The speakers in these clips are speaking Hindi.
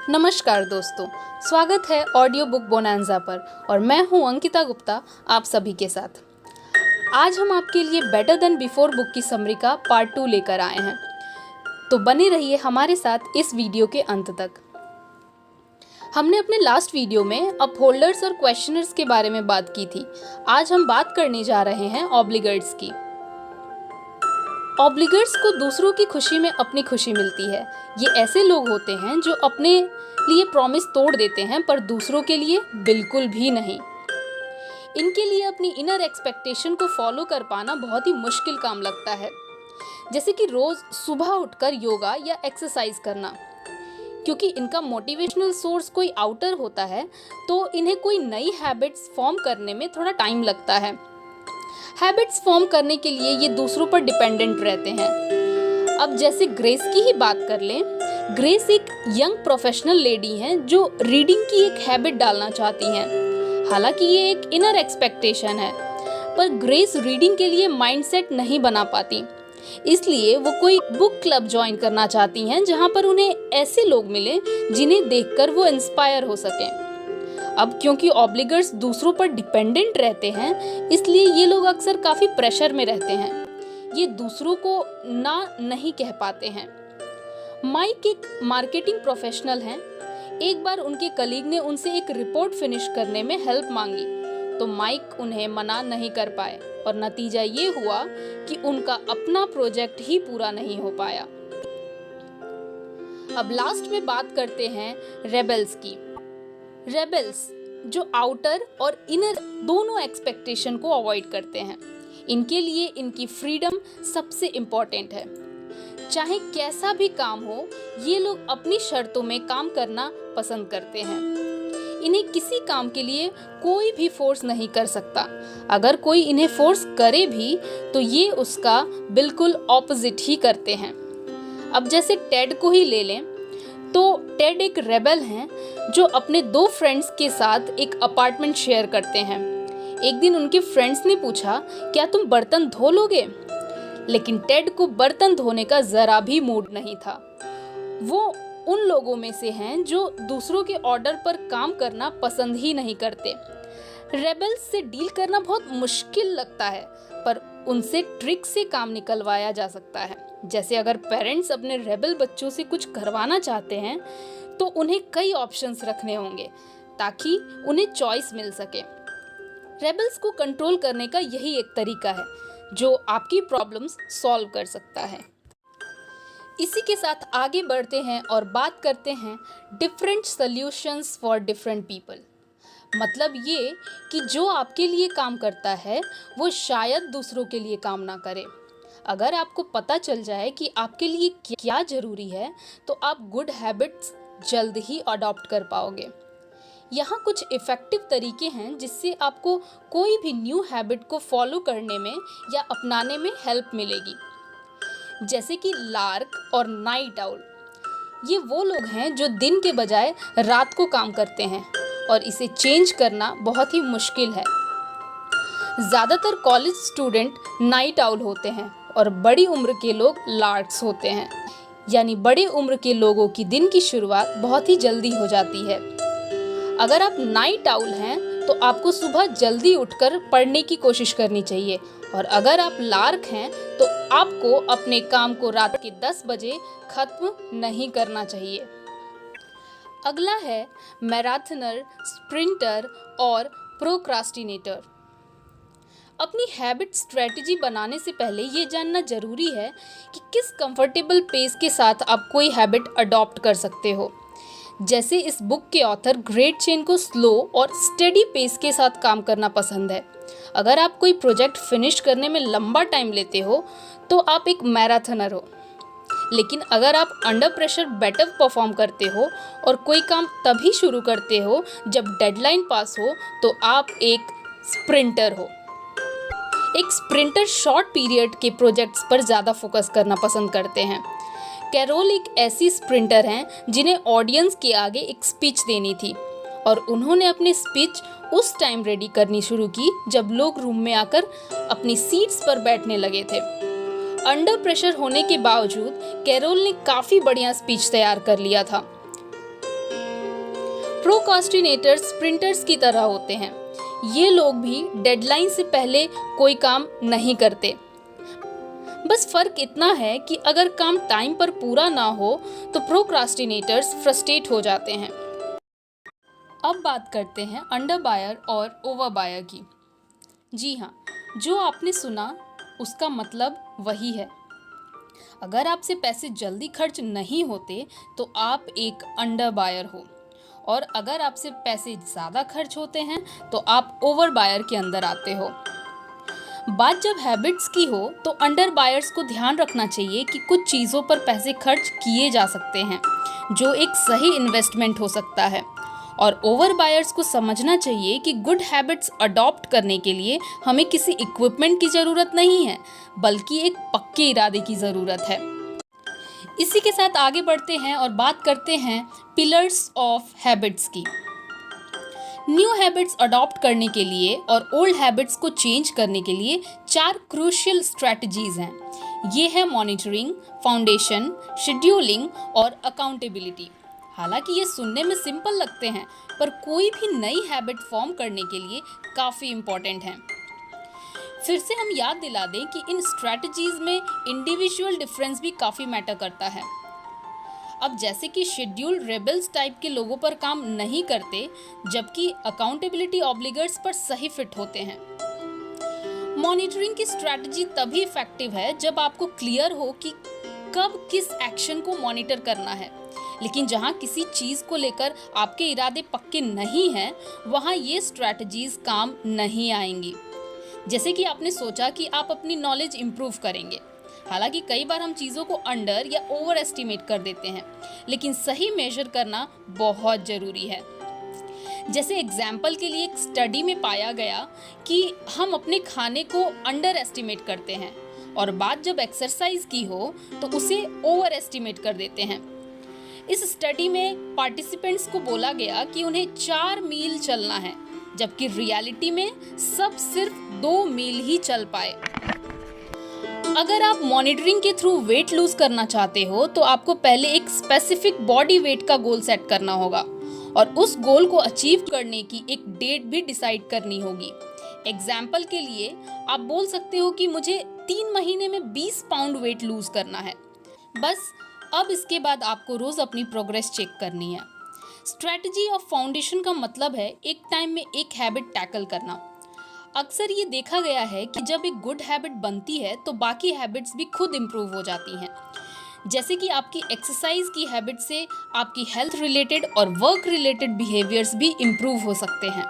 नमस्कार दोस्तों, स्वागत है ऑडियो बुक बोनांजा पर और मैं हूं अंकिता गुप्ता आप सभी के साथ। आज हम आपके लिए बेटर देन बिफोर बुक की समरी का पार्ट 2 लेकर आए हैं, तो बने रहिए हमारे साथ इस वीडियो के अंत तक। हमने अपने लास्ट वीडियो में अपहोल्डर्स और क्वेश्चनर्स के बारे में बात की थी। आज हम बात करने जा रहे हैं ऑब्लिगर्स की। ऑब्लिगर्स को दूसरों की खुशी में अपनी खुशी मिलती है। ये ऐसे लोग होते हैं जो अपने लिए प्रॉमिस तोड़ देते हैं पर दूसरों के लिए बिल्कुल भी नहीं। इनके लिए अपनी इनर एक्सपेक्टेशन को फॉलो कर पाना बहुत ही मुश्किल काम लगता है, जैसे कि रोज सुबह उठकर योगा या एक्सरसाइज करना। क्योंकि इनका मोटिवेशनल सोर्स कोई आउटर होता है तो इन्हें कोई नई हैबिट्स फॉर्म करने में थोड़ा टाइम लगता है। हैबिट्स फॉर्म करने के लिए ये दूसरों पर डिपेंडेंट रहते हैं। अब जैसे ग्रेस की ही बात कर लें, ग्रेस एक यंग प्रोफेशनल लेडी हैं जो रीडिंग की एक हैबिट डालना चाहती हैं। हालांकि ये एक इनर एक्सपेक्टेशन है, पर ग्रेस रीडिंग के लिए माइंडसेट नहीं बना पाती। इसलिए वो कोई बुक क्लब ज्वाइन करना चाहती हैं जहां पर उन्हें ऐसे लोग मिले जिन्हें देखकर वो इंस्पायर हो सकें। अब क्योंकि ऑब्लिगर्स दूसरों पर डिपेंडेंट रहते हैं, इसलिए ये लोग अक्सर काफ़ी प्रेशर में रहते हैं। ये दूसरों को ना नहीं कह पाते हैं। माइक एक मार्केटिंग प्रोफेशनल हैं। एक बार उनके कलीग ने उनसे एक रिपोर्ट फिनिश करने में हेल्प मांगी, तो माइक उन्हें मना नहीं कर पाए और नतीजा ये हुआ कि उनका अपना प्रोजेक्ट ही पूरा नहीं हो पाया। अब लास्ट में बात करते हैं रेबल्स की। रेबल्स जो आउटर और इनर दोनों एक्सपेक्टेशन को अवॉइड करते हैं। इनके लिए इनकी फ्रीडम सबसे इम्पोर्टेंट है। चाहे कैसा भी काम हो, ये लोग अपनी शर्तों में काम करना पसंद करते हैं। इन्हें किसी काम के लिए कोई भी फोर्स नहीं कर सकता। अगर कोई इन्हें फोर्स करे भी तो ये उसका बिल्कुल ऑपोजिट ही करते हैं। अब जैसे टेड को ही ले लें, तो टेड एक रेबल हैं जो अपने 2 फ्रेंड्स के साथ एक अपार्टमेंट शेयर करते हैं। एक दिन उनके फ्रेंड्स ने पूछा, क्या तुम बर्तन धो लोगे? लेकिन टेड को बर्तन धोने का जरा भी मूड नहीं था। वो उन लोगों में से हैं जो दूसरों के ऑर्डर पर काम करना पसंद ही नहीं करते। रेबल्स से डील करना बहुत मुश्किल लगता है, पर उनसे ट्रिक से काम निकलवाया जा सकता है। जैसे अगर पेरेंट्स अपने रेबल बच्चों से कुछ करवाना चाहते हैं तो उन्हें कई ऑप्शंस रखने होंगे ताकि उन्हें चॉइस मिल सके। रेबल्स को कंट्रोल करने का यही एक तरीका है जो आपकी प्रॉब्लम्स सॉल्व कर सकता है। इसी के साथ आगे बढ़ते हैं और बात करते हैं different solutions for different people. मतलब ये कि जो आपके लिए काम करता है वो शायद दूसरों के लिए काम ना करे। अगर आपको पता चल जाए कि आपके लिए क्या ज़रूरी है तो आप गुड हैबिट्स जल्द ही अडॉप्ट कर पाओगे। यहाँ कुछ इफ़ेक्टिव तरीके हैं जिससे आपको कोई भी न्यू हैबिट को फॉलो करने में या अपनाने में हेल्प मिलेगी। जैसे कि लार्क और नाइट आउल, ये वो लोग हैं जो दिन के बजाय रात को काम करते हैं और इसे चेंज करना बहुत ही मुश्किल है। ज़्यादातर कॉलेज स्टूडेंट नाइट आउल होते हैं और बड़ी उम्र के लोग लार्क्स होते हैं, यानी बड़े उम्र के लोगों की दिन की शुरुआत बहुत ही जल्दी हो जाती है। अगर आप नाइट आउल हैं तो आपको सुबह जल्दी उठकर पढ़ने की कोशिश करनी चाहिए, और अगर आप लार्क हैं तो आपको अपने काम को रात के 10 बजे खत्म नहीं करना चाहिए। अगला है मैराथनर, स्प्रिंटर और प्रोक्रास्टिनेटर। अपनी हैबिट स्ट्रेटजी बनाने से पहले ये जानना जरूरी है कि किस कंफर्टेबल पेस के साथ आप कोई हैबिट अडॉप्ट कर सकते हो। जैसे इस बुक के ऑथर ग्रेट चेन को स्लो और स्टेडी पेस के साथ काम करना पसंद है। अगर आप कोई प्रोजेक्ट फिनिश करने में लंबा टाइम लेते हो तो आप एक मैराथनर हो, लेकिन अगर आप अंडर प्रेशर बेटर परफॉर्म करते हो और कोई काम तभी शुरू करते हो जब डेडलाइन पास हो तो आप एक स्प्रिंटर हो। एक स्प्रिंटर शॉर्ट पीरियड के प्रोजेक्ट्स पर ज़्यादा फोकस करना पसंद करते हैं। कैरोल एक ऐसी स्प्रिंटर हैं जिन्हें ऑडियंस के आगे एक स्पीच देनी थी और उन्होंने अपनी स्पीच उस टाइम रेडी करनी शुरू की जब लोग रूम में आकर अपनी सीट्स पर बैठने लगे थे। अंडर प्रेशर होने के बावजूद कैरोल ने काफ़ी बढ़िया स्पीच तैयार कर लिया था। प्रोक्रास्टिनेटर्स स्प्रिंटर्स की तरह होते हैं। ये लोग भी डेडलाइन से पहले कोई काम नहीं करते। बस फर्क इतना है कि अगर काम टाइम पर पूरा ना हो तो प्रोक्रास्टिनेटर्स फ्रस्ट्रेट हो जाते हैं। अब बात करते हैं अंडर बायर और ओवर बायर की। जी हाँ, जो आपने सुना उसका मतलब वही है। अगर आपसे पैसे जल्दी खर्च नहीं होते तो आप एक अंडर बायर हो, और अगर आपसे पैसे ज़्यादा खर्च होते हैं तो आप ओवर बायर के अंदर आते हो। बात जब हैबिट्स की हो तो अंडर बायर्स को ध्यान रखना चाहिए कि कुछ चीज़ों पर पैसे खर्च किए जा सकते हैं जो एक सही इन्वेस्टमेंट हो सकता है, और ओवर बायर्स को समझना चाहिए कि गुड हैबिट्स अडॉप्ट करने के लिए हमें किसी इक्विपमेंट की ज़रूरत नहीं है, बल्कि एक पक्के इरादे की ज़रूरत है। इसी के साथ आगे बढ़ते हैं और बात करते हैं पिलर्स ऑफ हैबिट्स की। न्यू हैबिट्स अडॉप्ट करने के लिए और ओल्ड हैबिट्स को चेंज करने के लिए 4 क्रूशियल स्ट्रैटेजीज हैं। ये है मॉनिटरिंग, फाउंडेशन, शेड्यूलिंग और अकाउंटेबिलिटी। हालांकि ये सुनने में सिंपल लगते हैं, पर कोई भी नई हैबिट फॉर्म करने के लिए काफ़ी इम्पोर्टेंट हैं। फिर से हम याद दिला दें कि इन स्ट्रैटेजीज में इंडिविजुअल डिफरेंस भी काफ़ी मैटर करता है। अब जैसे कि शेड्यूल रेबल्स टाइप के लोगों पर काम नहीं करते, जबकि अकाउंटेबिलिटी ऑब्लिगर्स पर सही फिट होते हैं। मॉनिटरिंग की स्ट्रैटेजी तभी इफेक्टिव है जब आपको क्लियर हो कि कब किस एक्शन को मॉनिटर करना है, लेकिन जहां किसी चीज़ को लेकर आपके इरादे पक्के नहीं हैं, वहां ये स्ट्रैटेजीज काम नहीं आएंगी। जैसे कि आपने सोचा कि आप अपनी नॉलेज इम्प्रूव करेंगे, हालांकि कई बार हम चीज़ों को अंडर या ओवर एस्टिमेट कर देते हैं, लेकिन सही मेजर करना बहुत ज़रूरी है। जैसे एग्जाम्पल के लिए एक स्टडी में पाया गया कि हम अपने खाने को अंडर एस्टिमेट करते हैं और बाद जब एक्सरसाइज की हो तो उसे ओवर एस्टिमेट कर देते हैं। इस स्टडी में पार्टिसिपेंट्स को बोला गया कि उन्हें 4 मील चलना है, जबकि रियलिटी में सब सिर्फ 2 मील ही चल पाए। अगर आप मॉनिटरिंग के थ्रू वेट लूज करना चाहते हो तो आपको पहले एक स्पेसिफिक बॉडी वेट का गोल सेट करना होगा और उस गोल को अचीव करने की एक डेट भी डिसाइड करनी होगी। एग्जाम्पल के लिए आप बोल सकते हो कि मुझे 3 महीने में 20 पाउंड वेट लूज करना है। बस अब इसके बाद आपको रोज अपनी प्रोग्रेस चेक करनी है। स्ट्रेटजी ऑफ फाउंडेशन का मतलब है एक टाइम में एक हैबिट टैकल करना। अक्सर ये देखा गया है कि जब एक गुड हैबिट बनती है तो बाकी हैबिट्स भी खुद इम्प्रूव हो जाती हैं। जैसे कि आपकी एक्सरसाइज की हैबिट से आपकी हेल्थ रिलेटेड और वर्क रिलेटेड बिहेवियर्स भी इम्प्रूव हो सकते हैं।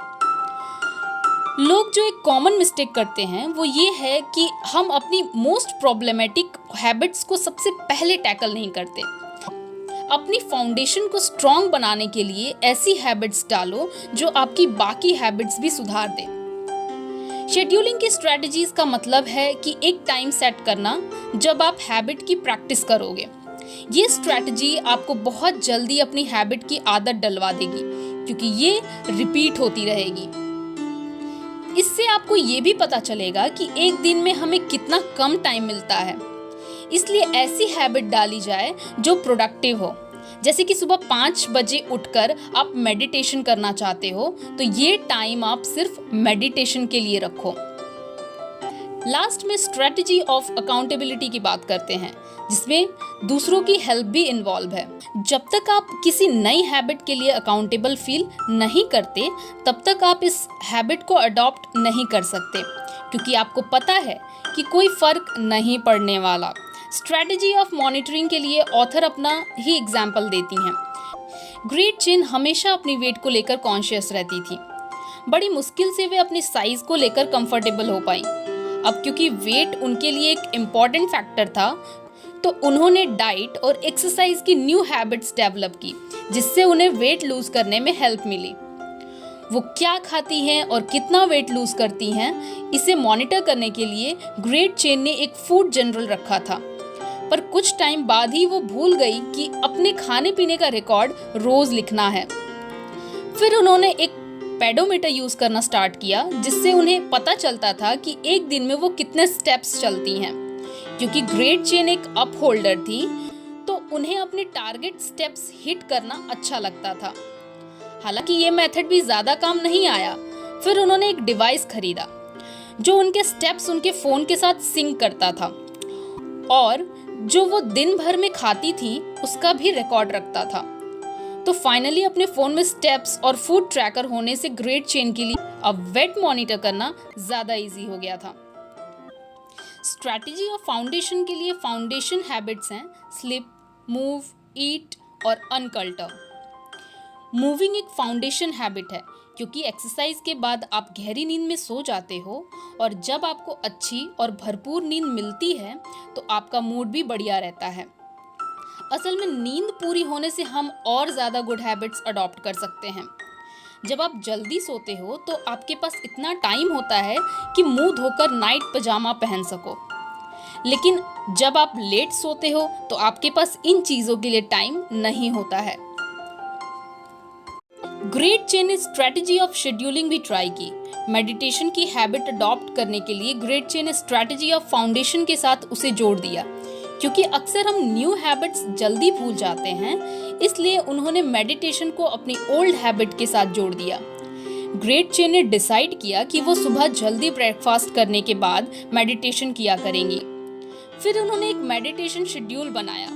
लोग जो एक कॉमन मिस्टेक करते हैं वो ये है कि हम अपनी मोस्ट प्रॉब्लमेटिक हैबिट्स को सबसे पहले टैकल नहीं करते। अपनी फाउंडेशन को स्ट्रॉन्ग बनाने के लिए ऐसी हैबिट्स डालो जो आपकी बाकी हैबिट्स भी सुधार दे। शेड्यूलिंग की स्ट्रेटजीज का मतलब है कि एक टाइम सेट करना जब आप हैबिट की प्रैक्टिस करोगे। ये स्ट्रेटजी आपको बहुत जल्दी अपनी हैबिट की आदत डलवा देगी, क्योंकि ये रिपीट होती रहेगी। इससे आपको ये भी पता चलेगा कि एक दिन में हमें कितना कम टाइम मिलता है। इसलिए ऐसी हैबिट डाली जाए जो प्रोडक्टिव हो। जैसे कि सुबह 5 बजे उठकर आप मेडिटेशन करना चाहते हो तो ये टाइम आप सिर्फ मेडिटेशन के लिए रखो। लास्ट में स्ट्रेटजी ऑफ अकाउंटेबिलिटी की बात करते हैं, जिसमें दूसरों की हेल्प भी इन्वॉल्व है। जब तक आप किसी नई हैबिट के लिए अकाउंटेबल फील नहीं करते, तब तक आप इस हैबिट को अडॉप्ट नहीं कर सकते, क्योंकि आपको पता है कि कोई फर्क नहीं पड़ने वाला। स्ट्रेटजी ऑफ मॉनिटरिंग के लिए ऑथर अपना ही एग्जाम्पल देती हैं। ग्रेट चेन हमेशा अपनी वेट को लेकर कॉन्शियस रहती थी। बड़ी मुश्किल से वे अपनी साइज को लेकर कंफर्टेबल हो पाई। अब क्योंकि वेट उनके लिए एक इम्पॉर्टेंट फैक्टर था, तो उन्होंने डाइट और एक्सरसाइज की न्यू हैबिट्स डेवलप की, जिससे उन्हें वेट लूज करने में हेल्प मिली। वो क्या खाती हैं और कितना वेट लूज करती हैं, इसे मॉनिटर करने के लिए ग्रेट चेन ने एक फूड जर्नल रखा था। पर कुछ टाइम बाद ही वो भूल गई कि अपने खाने पीने का रिकॉर्ड रोज लिखना है। फिर उन्होंने एक पेडोमीटर यूज करना स्टार्ट किया, जिससे उन्हें पता चलता था कि एक दिन में वो कितने स्टेप्स चलती हैं। क्योंकि ग्रेट चेन एक अप होल्डर थी, तो उन्हें अपने टारगेट स्टेप्स हिट करना अच्छा लगता था। हालांकि ये मेथड भी ज़्यादा काम नहीं आया। फिर उन्होंने एक डिवाइस खरीदा जो उनके स्टेप्स उनके फ़ोन के साथ सिंक करता था और जो वो दिन भर में खाती थी उसका भी रिकॉर्ड रखता था। तो फाइनली अपने फ़ोन में स्टेप्स और फूड ट्रैकर होने से ग्रेट चेन के लिए अब वेट मॉनिटर करना ज़्यादा इजी हो गया था। स्ट्रैटेजी ऑफ फाउंडेशन के लिए फाउंडेशन हैबिट्स हैं स्लीप, मूव, ईट और अनकल्टर। मूविंग एक फाउंडेशन हैबिट है क्योंकि एक्सरसाइज के बाद आप गहरी नींद में सो जाते हो और जब आपको अच्छी और भरपूर नींद मिलती है तो आपका मूड भी बढ़िया रहता है। असल में नींद पूरी होने से हम और ज़्यादा गुड हैबिट्स अडॉप्ट कर सकते हैं। जब आप जल्दी सोते हो तो आपके पास इतना टाइम होता है कि मुंह धोकर नाइट पजामा पहन सको, लेकिन जब आप लेट सोते हो तो आपके पास इन चीज़ों के लिए टाइम नहीं होता है। Great chain strategy of scheduling भी ट्राई की। मेडिटेशन की हैबिट अडॉप्ट करने के लिए great chain strategy of foundation के साथ उसे जोड़ दिया। क्योंकि अक्सर हम न्यू हैबिट्स जल्दी भूल जाते हैं, इसलिए उन्होंने मेडिटेशन को अपनी ओल्ड हैबिट के साथ जोड़ दिया। ग्रेट चेन ने डिसाइड किया कि वो सुबह जल्दी ब्रेकफास्ट करने के बाद मेडिटेशन किया करेंगी। फिर उन्होंने एक मेडिटेशन शेड्यूल बनाया।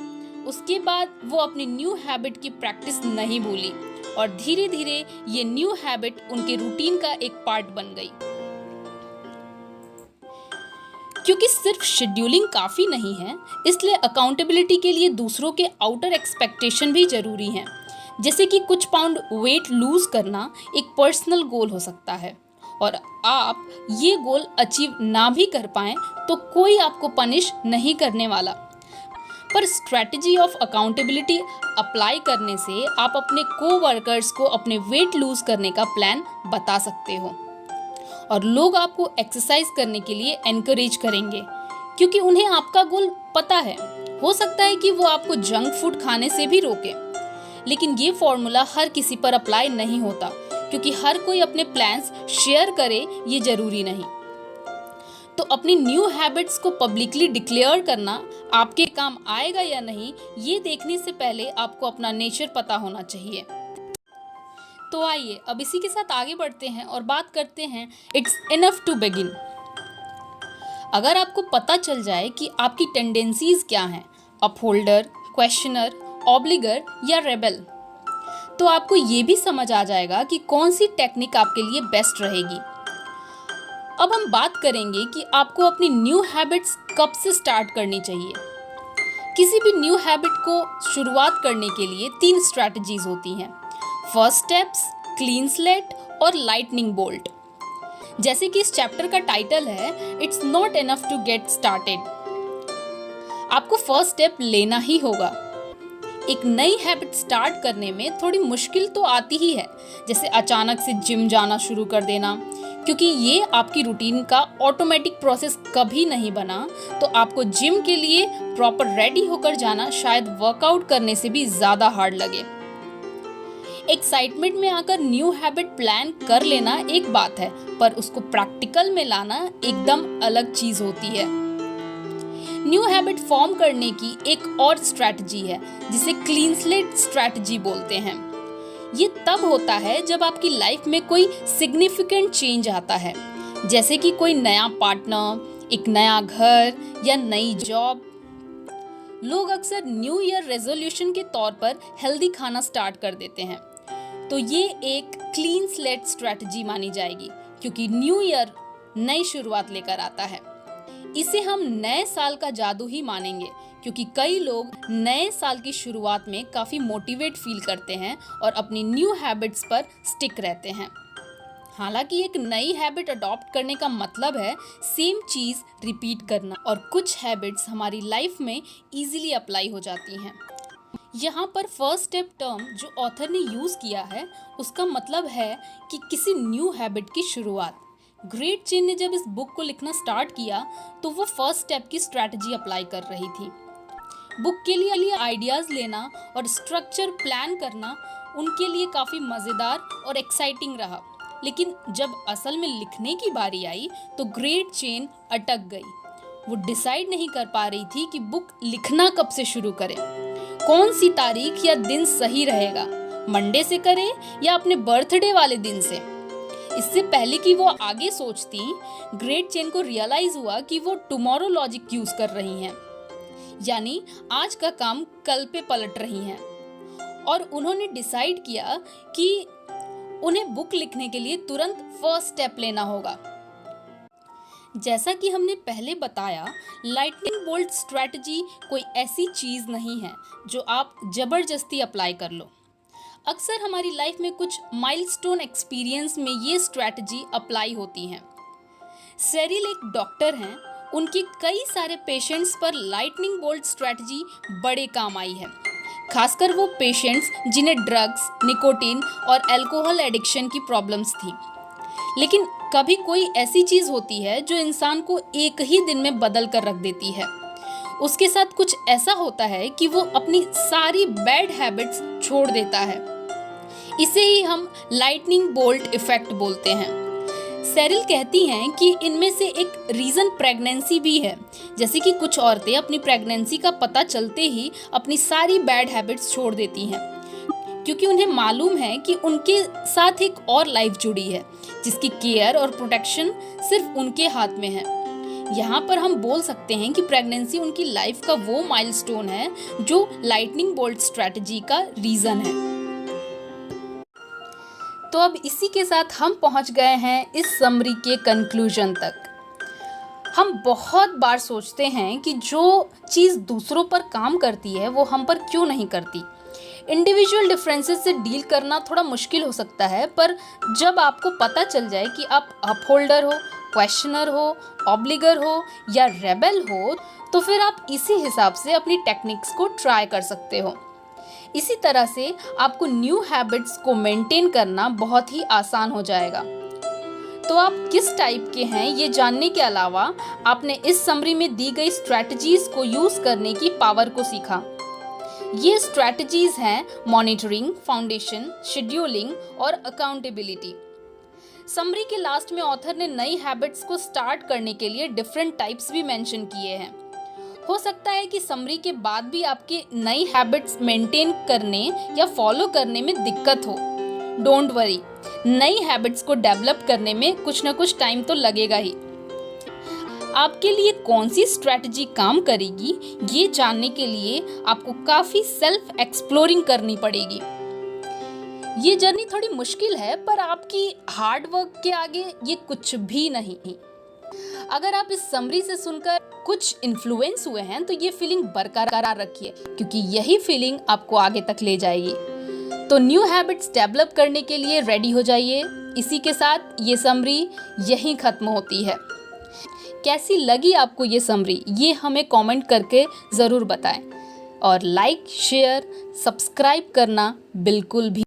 उसके बाद वो अपनी न्यू हैबिट की प्रैक्टिस नहीं भूली और धीरे धीरे ये न्यू हैबिट उनके रूटीन का एक पार्ट बन गई। क्योंकि सिर्फ शेड्यूलिंग काफ़ी नहीं है, इसलिए अकाउंटेबिलिटी के लिए दूसरों के आउटर एक्सपेक्टेशन भी ज़रूरी हैं। जैसे कि कुछ पाउंड वेट लूज करना एक पर्सनल गोल हो सकता है और आप ये गोल अचीव ना भी कर पाएं तो कोई आपको पनिश नहीं करने वाला। पर स्ट्रैटेजी ऑफ अकाउंटेबिलिटी अप्लाई करने से आप अपने कोवर्कर्स को अपने वेट लूज करने का प्लान बता सकते हो और लोग आपको एक्सरसाइज करने के लिए एनकरेज करेंगे क्योंकि उन्हें आपका गोल पता है। हो सकता है कि वो आपको जंक फूड खाने से भी रोके, लेकिन ये फॉर्मूला हर किसी पर अप्लाई नहीं होता क्योंकि हर कोई अपने प्लान्स शेयर करे ये जरूरी नहीं। तो अपनी न्यू हैबिट्स को पब्लिकली डिक्लेयर करना आपके काम आएगा या नहीं, ये देखने से पहले आपको अपना नेचर पता होना चाहिए। तो आइए अब इसी के साथ आगे बढ़ते हैं और बात करते हैं इट्स इनफ टू बिगिन। अगर आपको पता चल जाए कि आपकी टेंडेंसीज क्या हैं, अपहोल्डर, क्वेश्चनर, ऑब्लिगर या रेबल, तो आपको ये भी समझ आ जाएगा कि कौन सी टेक्निक आपके लिए बेस्ट रहेगी। अब हम बात करेंगे कि आपको अपनी न्यू हैबिट्स कब से स्टार्ट करनी चाहिए। किसी भी न्यू हैबिट को शुरुआत करने के लिए 3 स्ट्रैटेजीज होती हैं। फर्स्ट स्टेप्स, क्लीन स्लेट और लाइटनिंग बोल्ट। जैसे कि इस चैप्टर का टाइटल है it's not enough to get started. आपको फर्स्ट स्टेप लेना ही होगा। एक नई हैबिट स्टार्ट करने में थोड़ी मुश्किल तो आती ही है, जैसे अचानक से जिम जाना शुरू कर देना, क्योंकि ये आपकी रूटीन का ऑटोमेटिक प्रोसेस कभी नहीं बना। तो आपको जिम के लिए प्रॉपर रेडी होकर जाना शायद वर्कआउट करने से भी ज़्यादा हार्ड लगे। एक्साइटमेंट में आकर न्यू हैबिट प्लान कर लेना एक बात है, पर उसको प्रैक्टिकल में लाना एकदम अलग चीज़ होती है। न्यू हैबिट फॉर्म करने की एक और स्ट्रैटेजी है जिसे क्लीन स्लेट स्ट्रैटेजी बोलते हैं। ये तब होता है जब आपकी लाइफ में कोई सिग्निफिकेंट चेंज आता है, जैसे कि कोई नया पार्टनर, एक नया घर या नई जॉब। लोग अक्सर न्यू ईयर रेजोल्यूशन के तौर पर हेल्दी खाना स्टार्ट कर देते हैं, तो ये एक क्लीन स्लेट स्ट्रैटेजी मानी जाएगी क्योंकि न्यू ईयर नई शुरुआत लेकर आता है। इसे हम नए साल का जादू ही मानेंगे क्योंकि कई लोग नए साल की शुरुआत में काफ़ी मोटिवेट फील करते हैं और अपनी न्यू हैबिट्स पर स्टिक रहते हैं। हालांकि एक नई हैबिट अडॉप्ट करने का मतलब है सेम चीज़ रिपीट करना और कुछ हैबिट्स हमारी लाइफ में इजीली अप्लाई हो जाती हैं। यहाँ पर फर्स्ट स्टेप टर्म जो ऑथर ने यूज़ किया है उसका मतलब है कि किसी न्यू हैबिट की शुरुआत। ग्रेट चेन ने जब इस बुक को लिखना स्टार्ट किया तो वो फर्स्ट स्टेप की स्ट्रैटेजी अप्लाई कर रही थी। बुक के लिए आइडियाज़ लेना और स्ट्रक्चर प्लान करना उनके लिए काफ़ी मज़ेदार और एक्साइटिंग रहा, लेकिन जब असल में लिखने की बारी आई तो ग्रेट चेन अटक गई। वो डिसाइड नहीं कर पा रही थी कि बुक लिखना कब से शुरू करे, कौन सी तारीख या दिन सही रहेगा। मंडे से करे या अपने बर्थडे वाले दिन से। इससे पहले कि वो आगे सोचती, ग्रेट चेन को रियलाइज हुआ कि वो टुमारो लॉजिक यूज कर रही हैं, यानी आज का काम कल पे पलट रही हैं। और उन्होंने डिसाइड किया कि उन्हें बुक लिखने के लिए तुरंत फर्स्ट स्टेप लेना होगा। जैसा कि हमने पहले बताया, लाइटनिंग बोल्ट स्ट्रैटेजी कोई ऐसी चीज नहीं है जो आप जबरदस्ती अप्लाई कर लो। अक्सर हमारी लाइफ में कुछ माइलस्टोन एक्सपीरियंस में ये स्ट्रैटेजी अप्लाई होती हैं। सेरिल एक डॉक्टर हैं, उनके कई सारे पेशेंट्स पर लाइटनिंग बोल्ट स्ट्रैटेजी बड़े काम आई है, खासकर वो पेशेंट्स जिन्हें ड्रग्स, निकोटीन और अल्कोहल एडिक्शन की प्रॉब्लम्स थी। लेकिन कभी कोई ऐसी चीज़ होती है जो इंसान को एक ही दिन में बदल कर रख देती है। उसके साथ कुछ ऐसा होता है कि वो अपनी सारी बैड हैबिट्स छोड़ देता है। इसे ही हम लाइटनिंग बोल्ट इफेक्ट बोलते हैं। सेरिल कहती हैं कि इनमें से एक रीज़न प्रेगनेंसी भी है। जैसे कि कुछ औरतें अपनी प्रेगनेंसी का पता चलते ही अपनी सारी बैड हैबिट्स छोड़ देती हैं, क्योंकि उन्हें मालूम है कि उनके साथ एक और लाइफ जुड़ी है जिसकी केयर और प्रोटेक्शन सिर्फ उनके हाथ में है। यहाँ पर हम बोल सकते हैं कि प्रेगनेंसी उनकी लाइफ का वो माइलस्टोन है जो लाइटनिंग बोल्ट स्ट्रैटेजी का रीज़न है। तो अब इसी के साथ हम पहुंच गए हैं इस समरी के कंक्लूजन तक। हम बहुत बार सोचते हैं कि जो चीज़ दूसरों पर काम करती है वो हम पर क्यों नहीं करती। इंडिविजुअल डिफरेंसेस से डील करना थोड़ा मुश्किल हो सकता है, पर जब आपको पता चल जाए कि आप अपहोल्डर हो, क्वेश्चनर हो, ऑब्लिगर हो या रेबल हो, तो फिर आप इसी हिसाब से अपनी टेक्निक्स को ट्राई कर सकते हो। इसी तरह से आपको न्यू हैबिट्स को मेंटेन करना बहुत ही आसान हो जाएगा। तो आप किस टाइप के हैं ये जानने के अलावा आपने इस समरी में दी गई स्ट्रैटेजीज को यूज करने की पावर को सीखा। ये स्ट्रैटेजीज हैं मॉनिटरिंग, फाउंडेशन, शेड्यूलिंग और अकाउंटेबिलिटी। समरी के लास्ट में ऑथर ने नई हैबिट्स को स्टार्ट करने के लिए डिफरेंट टाइप्स भी मेंशन किए हैं। हो सकता है कि समरी के बाद भी आपके नई हैबिट्स मेंटेन करने या फॉलो करने में दिक्कत हो। डोंट वरी, नई हैबिट्स को डेवलप करने में कुछ ना कुछ टाइम तो लगेगा ही। आपके लिए कौन सी स्ट्रैटेजी काम करेगी ये जानने के लिए आपको काफी सेल्फ एक्सप्लोरिंग करनी पड़ेगी। ये जर्नी थोड़ी मुश्किल है, पर आपकी हार्ड वर्क के आगे ये कुछ भी नहीं। अगर आप इस समरी से सुनकर कुछ इन्फ्लुएंस हुए हैं तो ये फीलिंग बरकरार रखिए, क्योंकि यही फीलिंग आपको आगे तक ले जाएगी। तो न्यू हैबिट्स डेवलप करने के लिए रेडी हो जाइए। इसी के साथ ये समरी यहीं खत्म होती है। कैसी लगी आपको ये समरी, ये हमें कमेंट करके ज़रूर बताएं। और लाइक, शेयर, सब्सक्राइब करना बिल्कुल भी